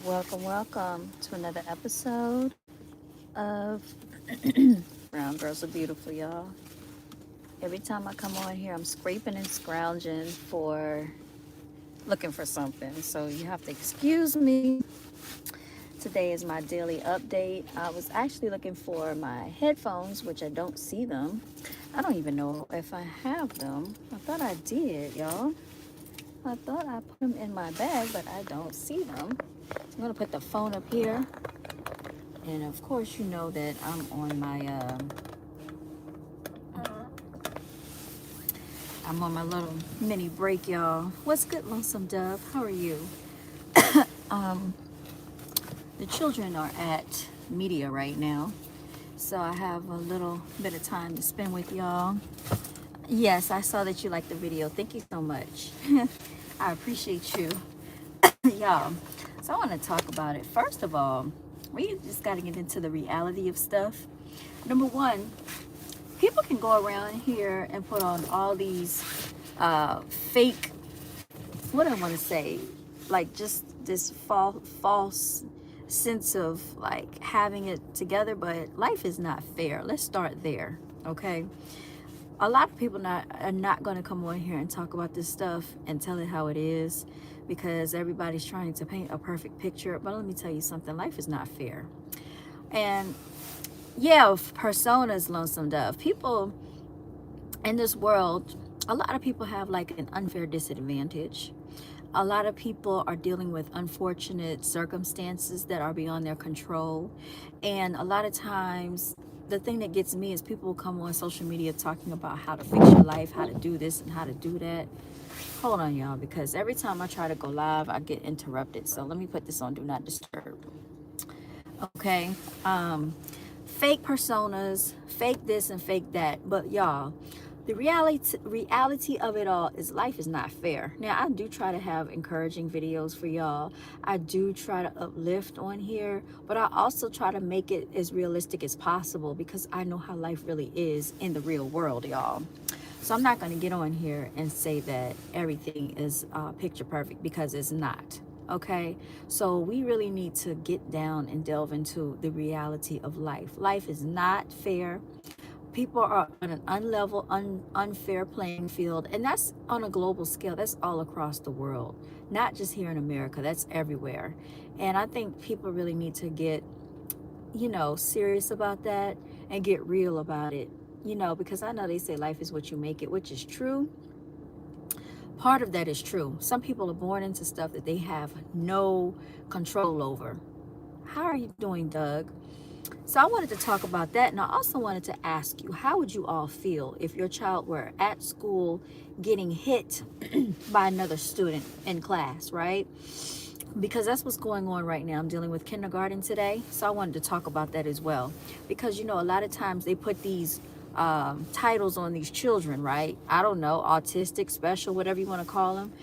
Welcome to another episode of Brown Girls Are Beautiful, y'all. Every time I come on here, I'm scraping and scrounging for looking for something. So you have to excuse me. Today is my daily update. I was actually looking for my headphones, which I don't see them. I don't even know if I have them. I thought I did, y'all. I thought I put them in my bag, but I don't see them. I'm gonna put the phone up here. And of course, you know that I'm on my little mini break, y'all. What's good, Lonesome Dove? How are you? Um, the children are at media right now, so I have a little bit of time to spend with y'all. Yes, I saw that you liked the video. Thank you so much. I appreciate you, y'all. So I want to talk about it. First of all, we just got to get into the reality of stuff. Number one, people can go around here and put on all these fake, what do I want to say, like just this false sense of like having it together, but life is not fair. Let's start there, okay? A lot of people are not going to come on here and talk about this stuff and tell it how it is, because everybody's trying to paint a perfect picture. But let me tell you something, life is not fair. And yeah, personas, Lonesome Dove. People in this world, a lot of people have like an unfair disadvantage. A lot of people are dealing with unfortunate circumstances that are beyond their control. And a lot of times, the thing that gets me is people come on social media talking about how to fix your life, how to do this and how to do that. Hold on, y'all, because every time I try to go live, I get interrupted. So let me put this on Do Not Disturb. Okay. Fake personas, fake this and fake that. But y'all, the reality of it all is life is not fair. Now, I do try to have encouraging videos for y'all. I do try to uplift on here, but I also try to make it as realistic as possible, because I know how life really is in the real world, y'all. So I'm not going to get on here and say that everything is picture perfect, because it's not. Okay, so we really need to get down and delve into the reality of life. Life is not fair. People are on an unfair playing field, and that's on a global scale. That's all across the world, not just here in America. That's everywhere. And I think people really need to get, serious about that and get real about it, because I know they say life is what you make it, which is true. Part of that is true. Some people are born into stuff that they have no control over. How are you doing, Doug? So I wanted to talk about that, and I also wanted to ask you, how would you all feel if your child were at school getting hit by another student in class, right? Because that's what's going on right now. I'm dealing with kindergarten today, so I wanted to talk about that as well. Because, a lot of times they put these titles on these children, right? I don't know, autistic, special, whatever you want to call them.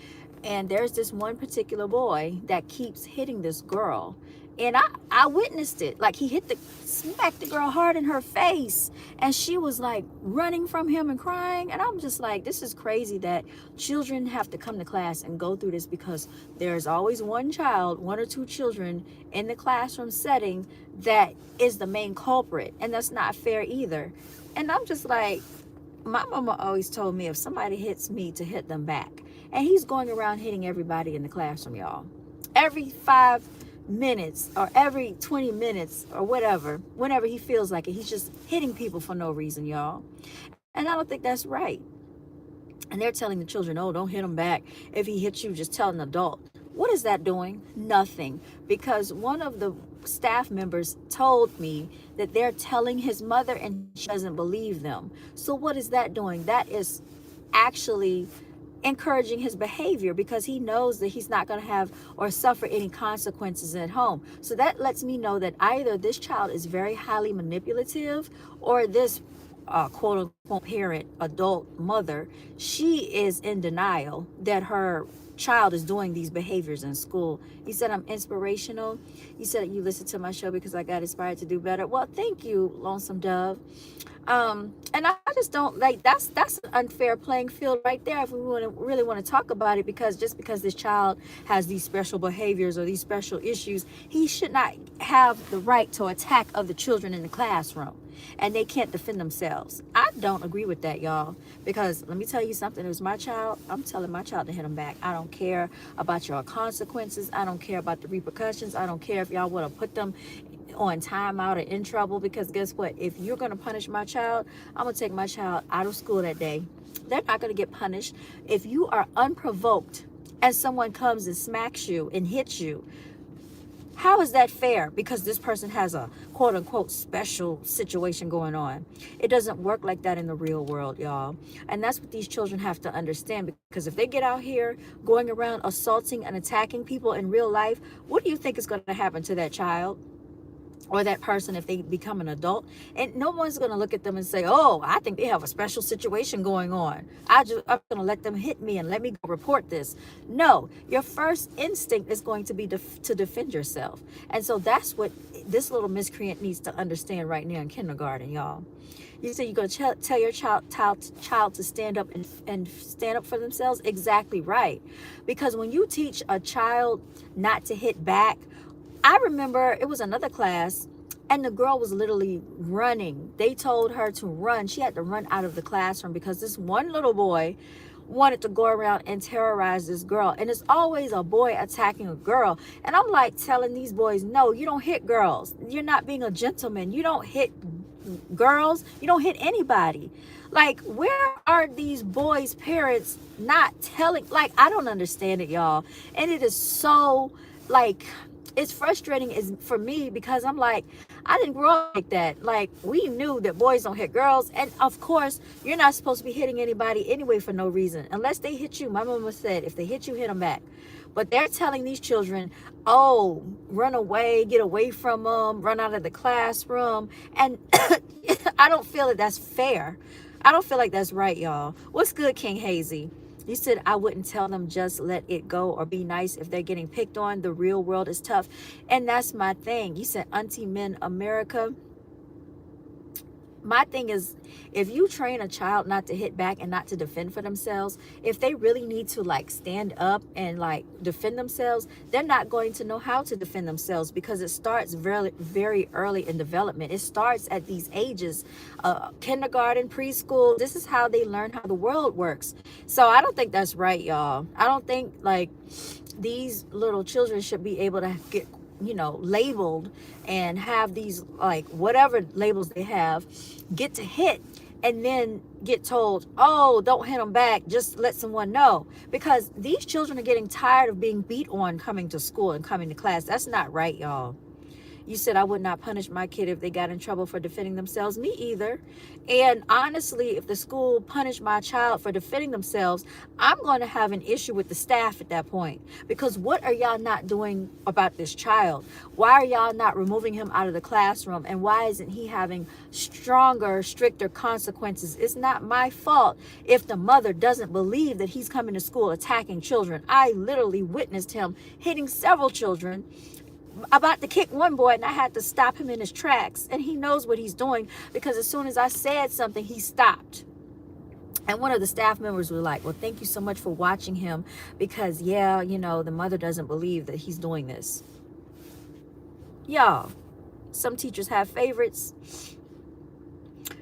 And there's this one particular boy that keeps hitting this girl. And I witnessed it. Like, he smacked the girl hard in her face. And she was like running from him and crying. And I'm just like, this is crazy that children have to come to class and go through this, because there's always one or two children in the classroom setting that is the main culprit. And that's not fair either. And I'm just like, my mama always told me if somebody hits me, to hit them back. And he's going around hitting everybody in the classroom, y'all. Every 5 minutes or every 20 minutes or whatever, whenever he feels like it, he's just hitting people for no reason, y'all. And I don't think that's right. And they're telling the children, oh, don't hit him back. If he hits you, just tell an adult. What is that doing? Nothing. Because one of the staff members told me that they're telling his mother and she doesn't believe them. So what is that doing? That is actually encouraging his behavior, because he knows that he's not going to have or suffer any consequences at home. So that lets me know that either this child is very highly manipulative, or this quote unquote parent, adult mother, she is in denial that her child is doing these behaviors in school. You said I'm inspirational. You said you listened to my show because I got inspired to do better. Well, thank you, Lonesome Dove. And I just don't like, that's an unfair playing field right there if we really want to talk about it, because just because this child has these special behaviors or these special issues, he should not have the right to attack other children in the classroom and they can't defend themselves. I don't agree with that, y'all, because let me tell you something. It was my child. I'm telling my child to hit him back. I don't care about your consequences. I don't care about the repercussions. I don't care if y'all want to put them on timeout or in trouble, because guess what? If you're going to punish my child, I'm going to take my child out of school that day. They're not going to get punished. If you are unprovoked and someone comes and smacks you and hits you, how is that fair? Because this person has a quote unquote special situation going on. It doesn't work like that in the real world, y'all. And that's what these children have to understand, because if they get out here going around assaulting and attacking people in real life, what do you think is going to happen to that child or that person if they become an adult? And no one's going to look at them and say, oh, I think they have a special situation going on. I'm going to let them hit me and let me go report this. No, your first instinct is going to be to defend yourself. And so that's what this little miscreant needs to understand right now in kindergarten, y'all. You say you're going to tell your child to stand up and stand up for themselves? Exactly right. Because when you teach a child not to hit back, I remember it was another class and the girl was literally running. They told her to run. She had to run out of the classroom because this one little boy wanted to go around and terrorize this girl. And it's always a boy attacking a girl. And I'm like telling these boys, no, you don't hit girls. You're not being a gentleman. You don't hit girls. You don't hit anybody. Like, where are these boys' parents not telling? Like, I don't understand it, y'all. And it is so, like, it's frustrating for me, because I'm like, I didn't grow up like that. Like, we knew that boys don't hit girls. And of course, you're not supposed to be hitting anybody anyway for no reason. Unless they hit you. My mama said, if they hit you, hit them back. But they're telling these children, oh, run away, get away from them, run out of the classroom. And I don't feel that that's fair. I don't feel like that's right, y'all. What's good, King Hazy? You said I wouldn't tell them just let it go or be nice if they're getting picked on. The real world is tough. And that's my thing. You said Auntie Men America. My thing is, if you train a child not to hit back and not to defend for themselves, if they really need to like stand up and like defend themselves, they're not going to know how to defend themselves, because it starts very, very early in development. It starts at these ages, kindergarten, preschool. This is how they learn how the world works. So I don't think that's right, y'all. I don't think like these little children should be able to get, you know, labeled and have these like whatever labels they have, get to hit and then get told, oh, don't hit them back, just let someone know. Because these children are getting tired of being beat on coming to school and coming to class. That's not right, y'all. You said I would not punish my kid if they got in trouble for defending themselves. Me either. And honestly, if the school punished my child for defending themselves, I'm going to have an issue with the staff at that point. Because what are y'all not doing about this child? Why are y'all not removing him out of the classroom? And why isn't he having stronger, stricter consequences? It's not my fault if the mother doesn't believe that he's coming to school attacking children. I literally witnessed him hitting several children, about to kick one boy, and I had to stop him in his tracks. And he knows what he's doing, because as soon as I said something, he stopped. And one of the staff members were like, well, thank you so much for watching him, because yeah, you know, the mother doesn't believe that he's doing this. Y'all, some teachers have favorites. I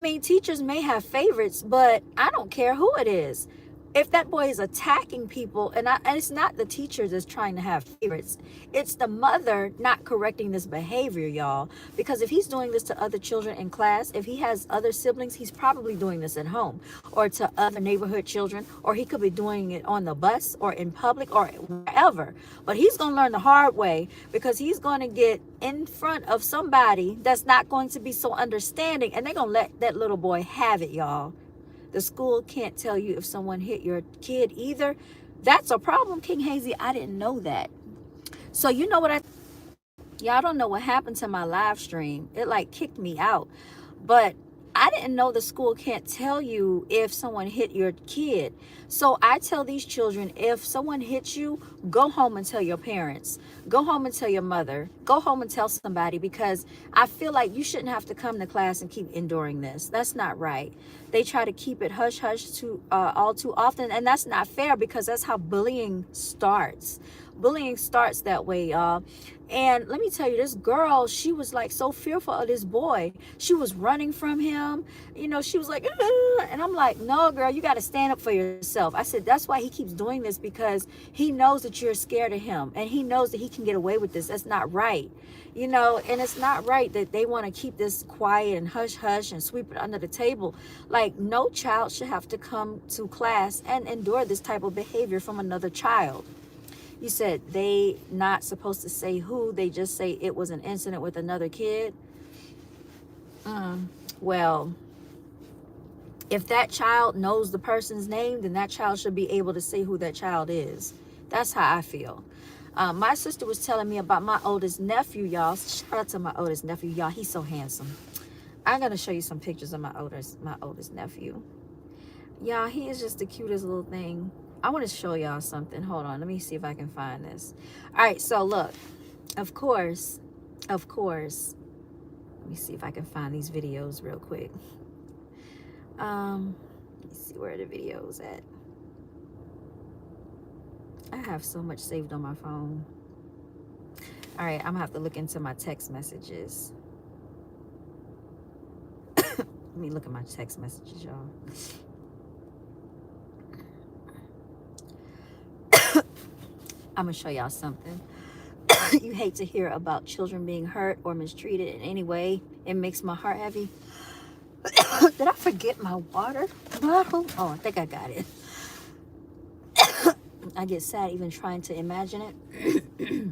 mean, teachers may have favorites, but I don't care who it is. If that boy is attacking people, and it's not the teacher that's trying to have favorites, it's the mother not correcting this behavior, y'all. Because if he's doing this to other children in class, if he has other siblings, he's probably doing this at home or to other neighborhood children, or he could be doing it on the bus or in public or wherever. But he's going to learn the hard way, because he's going to get in front of somebody that's not going to be so understanding, and they're going to let that little boy have it, y'all. The school can't tell you if someone hit your kid either. That's a problem, King Hazy. I didn't know that. So you know what y'all don't know what happened to my live stream. It like kicked me out. But I didn't know the school can't tell you if someone hit your kid. So I tell these children, if someone hits you, go home and tell your parents. Go home and tell your mother. Go home and tell somebody, because I feel like you shouldn't have to come to class and keep enduring this. That's not right. They try to keep it hush hush all too often, and that's not fair, because that's how bullying starts. Bullying starts that way, y'all. And let me tell you, this girl, she was like so fearful of this boy. She was running from him. You know, she was like, and I'm like, no, girl, you got to stand up for yourself. I said, that's why he keeps doing this, because he knows that you're scared of him, and he knows that he can get away with this. That's not right. You know, and it's not right that they want to keep this quiet and hush hush and sweep it under the table. Like, no child should have to come to class and endure this type of behavior from another child. You said they not supposed to say who, they just say it was an incident with another kid. Well, if that child knows the person's name, then that child should be able to say who that child is. That's how I feel. My sister was telling me about my oldest nephew, y'all. Shout out to my oldest nephew, y'all. He's so handsome. I'm gonna show you some pictures of my oldest nephew. Y'all, he is just the cutest little thing. I want to show y'all something. Hold on, let me see if I can find this. All right, so look, of course, let me see if I can find these videos real quick. Let me see where the video's at. I have so much saved on my phone. All right, I'm gonna have to look into my text messages. Let me look at my text messages, y'all. I'm gonna show y'all something. You hate to hear about children being hurt or mistreated in any way. It makes my heart heavy. Did I forget my water bottle? Oh, I think I got it. I get sad even trying to imagine it.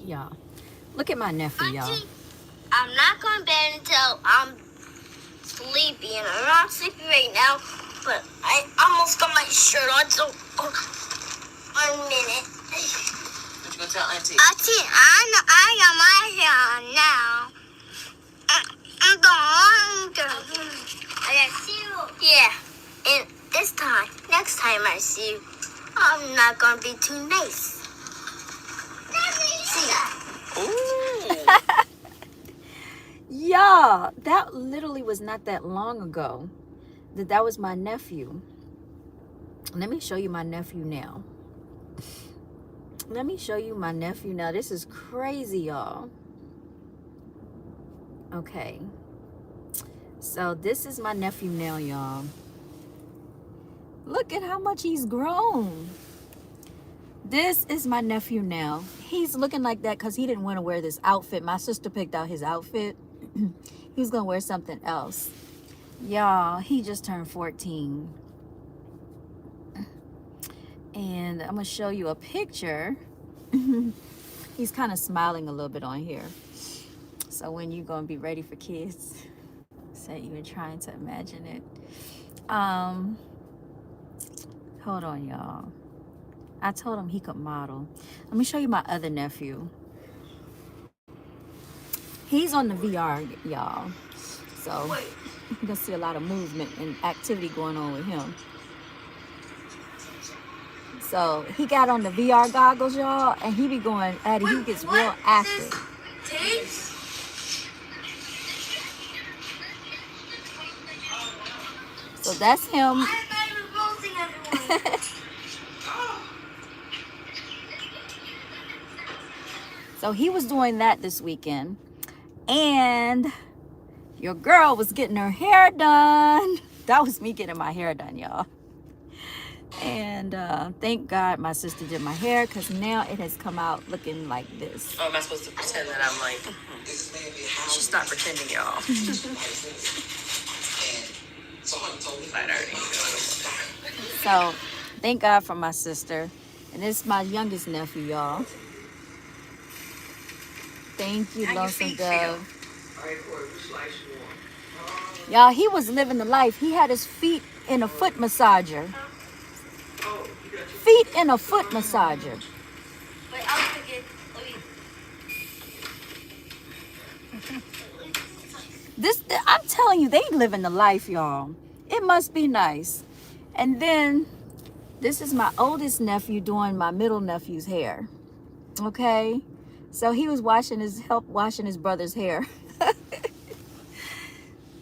Y'all, look at my nephew, y'all. I'm not going to bed until I'm sleepy, and I'm not sleepy right now, but I almost got my shirt on, so 1 minute. What you gonna tell Auntie? Auntie, I got my hair on now. I'm going I see you. Yeah, and next time I see you, I'm not going to be too nice. See ya. Ooh. Y'all, that literally was not that long ago that was my nephew. Let me show you my nephew now. This is crazy, y'all. Okay, so this is my nephew now, y'all. Look at how much he's grown. This is my nephew now. He's looking like that because he didn't want to wear this outfit. My sister picked out his outfit. He was gonna wear something else. Y'all, he just turned 14. And I'm gonna show you a picture. He's kind of smiling a little bit on here. So when you're gonna be ready for kids, so you were trying to imagine it. Hold on, y'all. I told him he could model. Let me show you my other nephew. He's on the VR, y'all. So you're gonna see a lot of movement and activity going on with him. So he got on the VR goggles, y'all, and he be going at it. He gets real active. So that's him. So he was doing that this weekend. And your girl was getting her hair done. That was me getting my hair done, y'all. And thank God my sister did my hair, because now it has come out looking like this. Oh, am I supposed to pretend that I'm like... She's not pretending, y'all. So thank God for my sister. And this is my youngest nephew, y'all. Thank you, Lonesome Dove. Y'all, he was living the life. He had his feet in a foot massager. Feet in a foot massager. This, I'm telling telling you, they living the life, y'all. It must be nice. And then this is my oldest nephew doing my middle nephew's hair. Okay, so he was washing his brother's hair.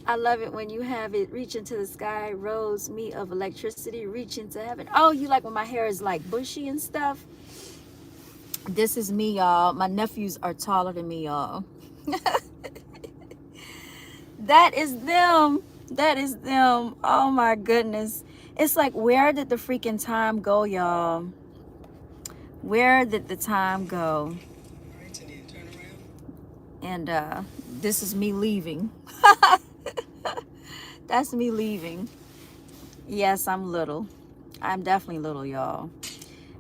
I love it when you have it reach into the sky, rose me of electricity, reach into heaven. Oh, you like when my hair is like bushy and stuff? This is me, y'all. My nephews are taller than me, y'all. That is them. That is them. Oh my goodness. It's like, where did the freaking time go, y'all? Where did the time go? And this is me leaving. That's me leaving. Yes, I'm little. I'm definitely little, y'all.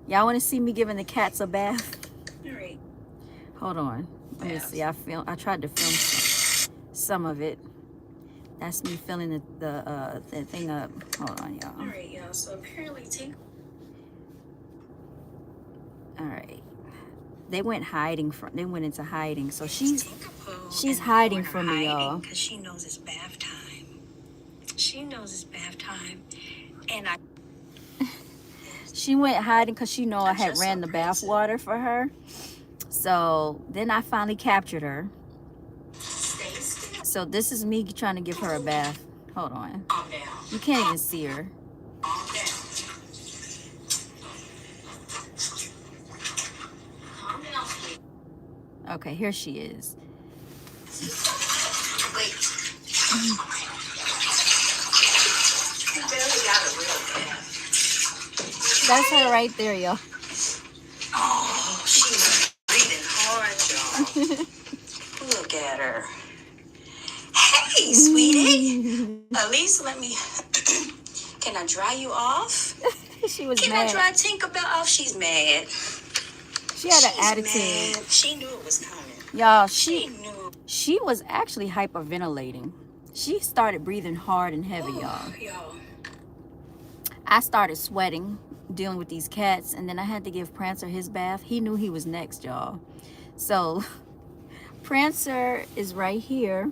Y'all want to see me giving the cats a bath? All right. Hold on. Let me see. I tried to film some of it. That's me filling the thing up. Hold on, y'all. All right, y'all. So apparently, All right. They went into hiding. So she's hiding from me, y'all. Because she knows it's bath time. She knows it's bath time, and she went hiding because she know I had ran the bath water for her. So then I finally captured her. So this is me trying to give her a bath. Hold on. You can't even see her. Okay, here she is. That's her right there, y'all. oh, she's breathing hard, y'all. Look at her. Hey, sweetie. At least let me. Can I dry you off? She was Can mad. I dry Tinkerbell off? She's mad. She had an She's attitude. mad. She knew it was coming. Y'all, She knew. she was actually hyperventilating. She started breathing hard and heavy, y'all. Y'all. I started sweating dealing with these cats, and then I had to give Prancer his bath. He knew he was next, y'all. So Prancer is right here.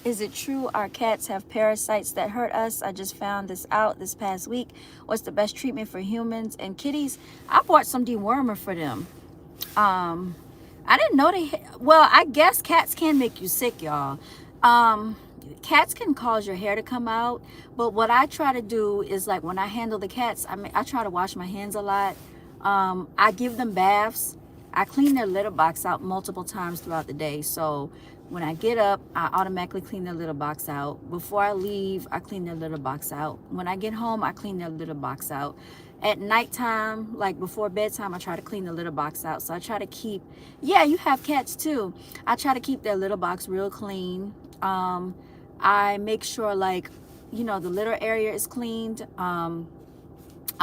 Is it true our cats have parasites that hurt us? I just found this out this past week. What's the best treatment for humans and kitties? I bought some dewormer for them. I didn't know well, I guess cats can make you sick, y'all. Cats can cause your hair to come out, but what I try to do is, like, when I handle the cats, I try to wash my hands a lot. I give them baths. I clean their litter box out multiple times throughout the day. So when I get up, I automatically clean their litter box out. Before I leave, I clean their litter box out. When I get home, I clean their litter box out. At nighttime, like before bedtime, I try to clean the litter box out. So I try to keep, yeah, you have cats too. I try to keep their litter box real clean. I make sure, like, you know, the litter area is cleaned. I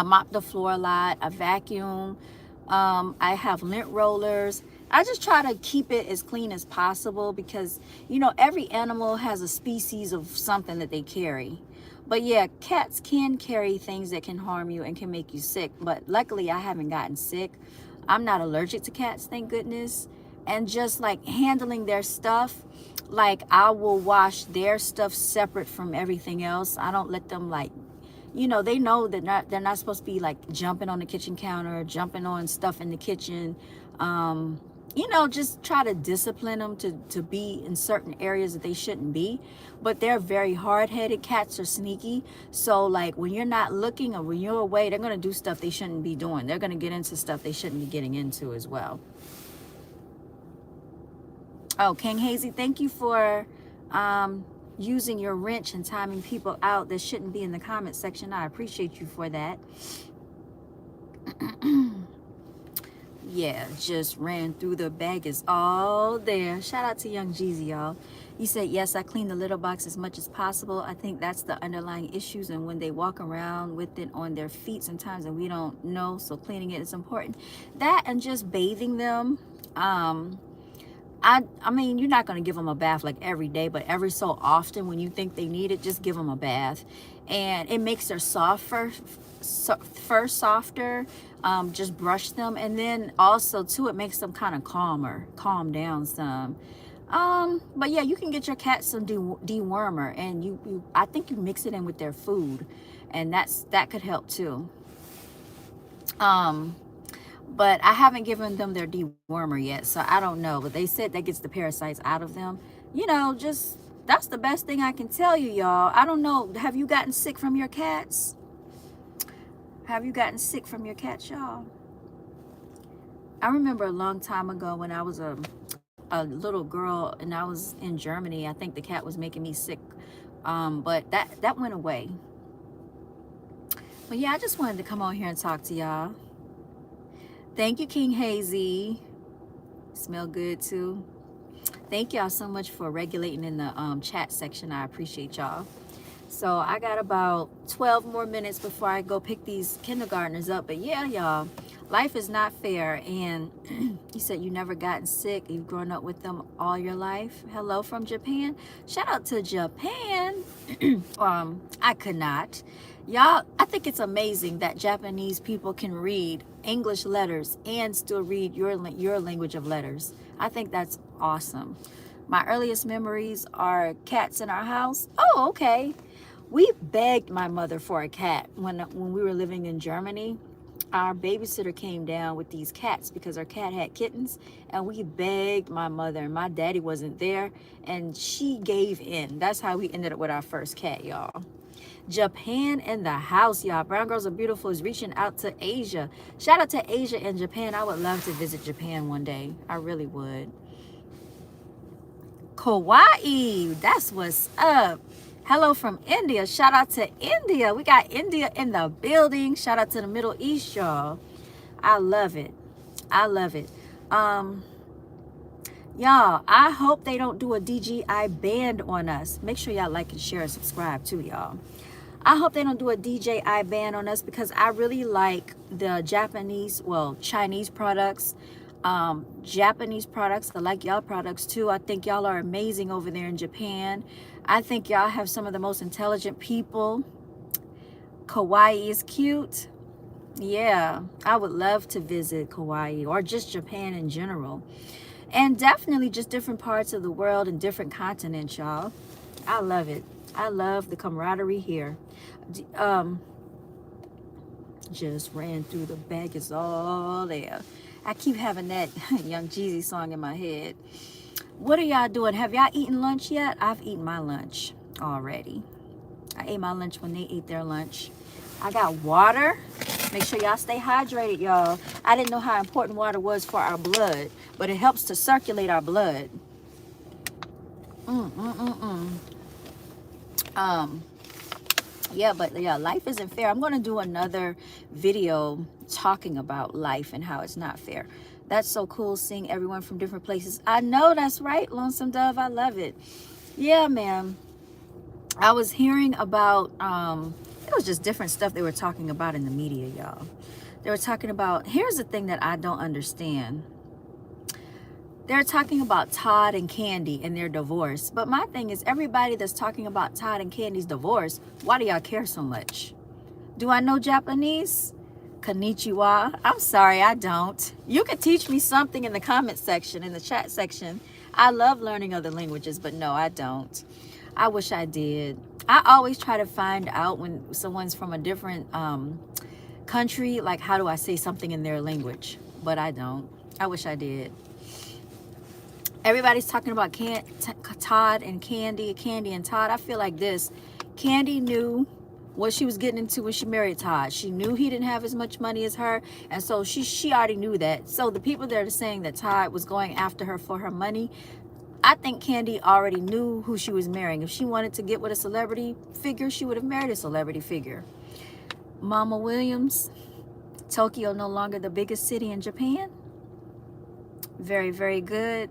mop the floor a lot. I vacuum. I have lint rollers. I just try to keep it as clean as possible because, you know, every animal has a species of something that they carry. But yeah, cats can carry things that can harm you and can make you sick. But luckily, I haven't gotten sick. I'm not allergic to cats, thank goodness. And just like handling their stuff, like I will wash their stuff separate from everything else. I don't let them, like, you know, they know that they're not supposed to be like jumping on the kitchen counter, jumping on stuff in the kitchen. You know, just try to discipline them to be in certain areas that they shouldn't be. But they're very hard-headed. Cats are sneaky. So like when you're not looking or when you're away, they're going to do stuff they shouldn't be doing. They're going to get into stuff they shouldn't be getting into as well. Oh, King Hazy, thank you for using your wrench and timing people out that shouldn't be in the comment section. I appreciate you for that. Yeah, just ran through. The bag is all there. Shout out to Young Jeezy, y'all. You said, yes, I clean the litter box as much as possible. I think that's the underlying issues, and when they walk around with it on their feet sometimes and we don't know, so cleaning it is important. That and just bathing them. I mean, you're not going to give them a bath like every day, but every so often when you think they need it, just give them a bath. and it makes their fur softer. Just brush them, and then also too, it makes them kind of calm down some. But yeah, you can get your cat some dewormer, and you I think you mix it in with their food, and that could help too. But I haven't given them their dewormer yet, so I don't know, but they said that gets the parasites out of them. You know, just that's the best thing I can tell you, y'all. I don't know, have you gotten sick from your cats? Have you gotten sick from your cats, y'all? I remember a long time ago when I was a little girl and I was in Germany. I think the cat was making me sick, but that went away. But yeah, I just wanted to come on here and talk to y'all. Thank you, King Hazy. Smell good too. Thank y'all so much for regulating in the chat section. I appreciate y'all. So I got about 12 more minutes before I go pick these kindergartners up. But yeah, y'all, life is not fair. And you said you never gotten sick. You've grown up with them all your life. Hello from Japan. Shout out to Japan. I could not. Y'all, I think it's amazing that Japanese people can read English letters and still read your language of letters. I think that's awesome. My earliest memories are cats in our house. Oh, okay. We begged my mother for a cat when we were living in Germany. Our babysitter came down with these cats because our cat had kittens, and we begged my mother, and my daddy wasn't there, and she gave in. That's how we ended up with our first cat, y'all. Japan in the house, y'all. Brown Girls Are Beautiful is reaching out to Asia. Shout out to Asia and Japan. I would love to visit Japan one day. I really would. Kauai, that's what's up. Hello from India. Shout out to India. We got India in the building. Shout out to the Middle East, y'all. I love it. I love it. Y'all, I hope they don't do a DJI ban on us. Make sure y'all like and share and subscribe too, y'all. I hope they don't do a DJI ban on us because I really like the Japanese, well, Chinese products, Japanese products. I like y'all products too. I think y'all are amazing over there in Japan. I think y'all have some of the most intelligent people. Kauai is cute. Yeah, I would love to visit Kauai or just Japan in general. And definitely just different parts of the world and different continents, y'all. I love it. I love the camaraderie here. Just ran through the bag, is all there. I keep having that Young Jeezy song in my head. What are y'all doing? Have y'all eaten lunch yet? I've eaten my lunch already. I ate my lunch when they ate their lunch. I got water. Make sure y'all stay hydrated, y'all. I didn't know how important water was for our blood, but it helps to circulate our blood. Yeah, but yeah, life isn't fair. I'm going to do another video talking about life and how it's not fair. That's so cool, seeing everyone from different places. I know, that's right, Lonesome Dove. I love it. Yeah, man. I was hearing about, it was just different stuff they were talking about in the media, y'all. They were talking about, here's the thing that I don't understand. They're talking about Todd and Candy and their divorce. But my thing is, everybody that's talking about Todd and Candy's divorce, why do y'all care so much? Do I know Japanese? Konnichiwa. I'm sorry, I don't. You could teach me something in the comment section, in the chat section. I love learning other languages, but no, I don't. I wish I did. I always try to find out when someone's from a different country, like how do I say something in their language? But I don't. I wish I did. Everybody's talking about Todd and Candy and Todd. I feel like this. Candy knew what she was getting into when she married Todd. She knew he didn't have as much money as her, and so she already knew that. So the people that are saying that Todd was going after her for her money, I think Candy already knew who she was marrying. If she wanted to get with a celebrity figure, she would have married a celebrity figure. Mama Williams, Tokyo no longer the biggest city in Japan. Very, very good.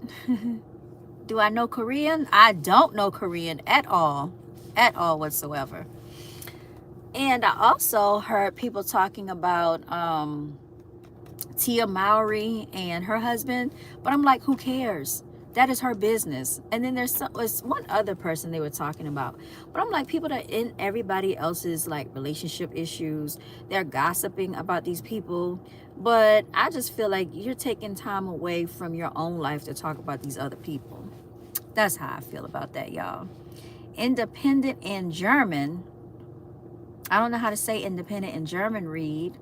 Do I know Korean? I don't know Korean at all whatsoever. And I also heard people talking about Tia Mowry and her husband, but I'm like, who cares? That is her business. And then there's one other person they were talking about. But I'm like, people that in everybody else's like relationship issues, they're gossiping about these people. But I just feel like you're taking time away from your own life to talk about these other people. That's how I feel about that, y'all. Independent in German. I don't know how to say independent in German, Reed.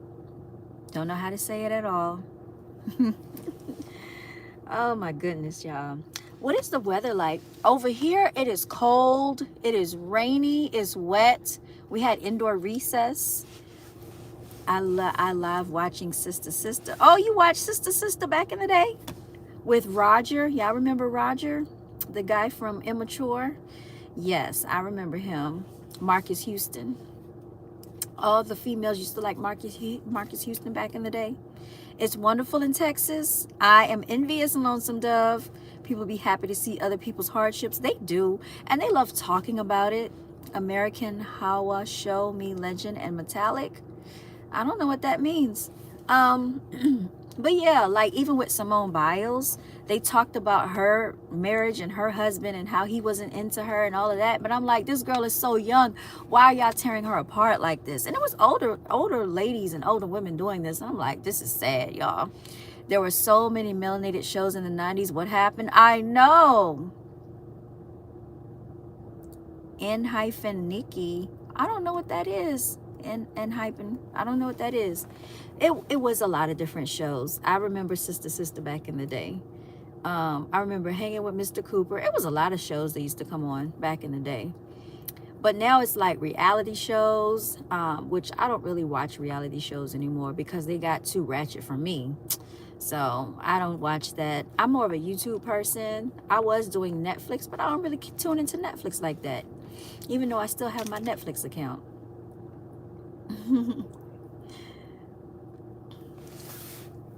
Don't know how to say it at all. Oh my goodness, y'all. What is the weather like? Over here, it is cold. It is rainy. It's wet. We had indoor recess. I love watching Sister Sister. Oh, you watched Sister Sister back in the day? With Roger. Y'all remember Roger? The guy from Immature? Yes, I remember him. Marcus Houston. All the females used to like Marcus Houston back in the day. It's wonderful in Texas. I am envious and Lonesome Dove. People be happy to see other people's hardships. They do. And they love talking about it. American Hawa, Show Me, Legend, and Metallic. I don't know what that means. But yeah, like even with Simone Biles, they talked about her marriage and her husband and how he wasn't into her and all of that. But I'm like, this girl is so young. Why are y'all tearing her apart like this? And it was older ladies and older women doing this. And I'm like, this is sad, y'all. There were so many melanated shows in the 90s. What happened? I know. N-Nikki. I don't know what that is. I don't know what that is. It was a lot of different shows. I remember Sister Sister back in the day. I remember hanging with Mr. Cooper. It was a lot of shows that used to come on back in the day. But now it's like reality shows, which I don't really watch reality shows anymore because they got too ratchet for me. So I don't watch that. I'm more of a YouTube person. I was doing Netflix, but I don't really tune into Netflix like that, even though I still have my Netflix account.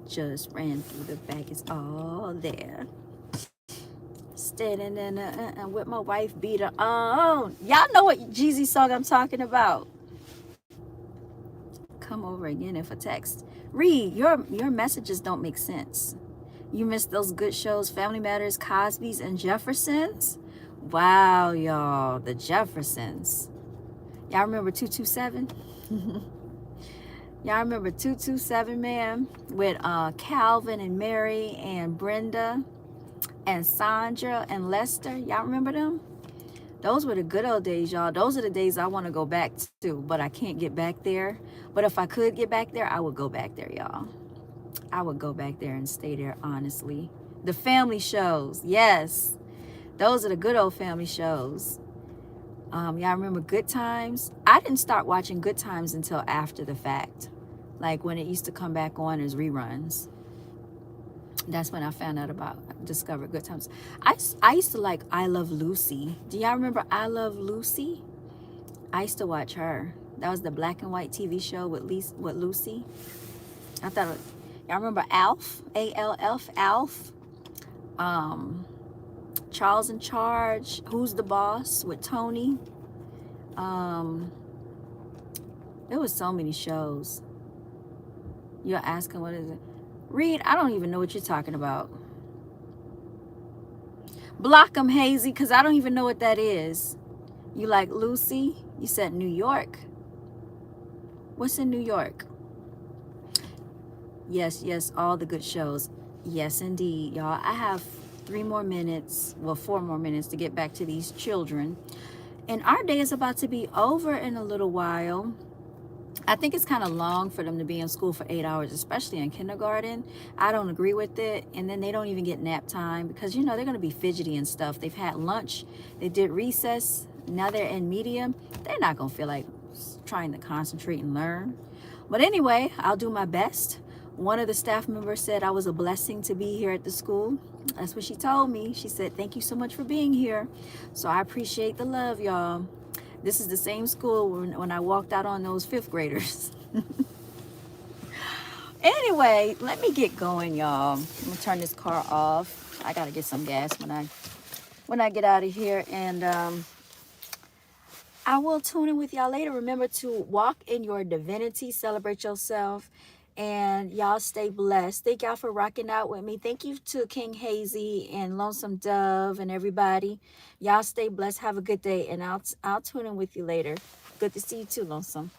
Just ran through the back. It's all there. Standing in with my wife beater on. Y'all know what Jeezy song I'm talking about. Come over again if a text. Read, your messages don't make sense. You missed those good shows, Family Matters, Cosby's, and Jeffersons. Wow, y'all, the Jeffersons. Y'all remember 227? Y'all remember 227, man? With Calvin and Mary and Brenda and Sandra and Lester. Y'all remember them? Those were the good old days, y'all. Those are the days I want to go back to, but I can't get back there. But if I could get back there, I would go back there, y'all. I would go back there and stay there, honestly. The family shows, yes. Those are the good old family shows. Y'all remember Good Times? I didn't start watching Good Times until after the fact. Like when it used to come back on as reruns. That's when I found out about, discovered Good Times. I used to like I Love Lucy. Do y'all remember I Love Lucy? I used to watch her. That was the black and white TV show with Lucy. I thought, y'all remember Alf? A-L-F, Alf? Charles in Charge, Who's the Boss with Tony. There was so many shows. You're asking what is it? Reed, I don't even know what you're talking about. Block them, Hazy, because I don't even know what that is. You like Lucy? You said New York. What's in New York? Yes, all the good shows. Yes, indeed, y'all. I have 4 more minutes to get back to these children. And our day is about to be over in a little while. I think it's kind of long for them to be in school for 8 hours, especially in kindergarten. I don't agree with it. And then they don't even get nap time because, you know, they're going to be fidgety and stuff. They've had lunch. They did recess. Now they're in media. They're not going to feel like trying to concentrate and learn. But anyway, I'll do my best. One of the staff members said I was a blessing to be here at the school. That's what she told me. She said, thank you so much for being here. So I appreciate the love, y'all. This is the same school when I walked out on those 5th graders. Anyway, let me get going, y'all. I'm gonna turn this car off. I gotta get some gas when I get out of here, and I will tune in with y'all later. Remember to walk in your divinity, celebrate yourself, And y'all stay blessed. Thank y'all for rocking out with me. Thank you to King Hazy and Lonesome Dove and everybody. Y'all stay blessed. Have a good day. And I'll tune in with you later. Good to see you too, Lonesome.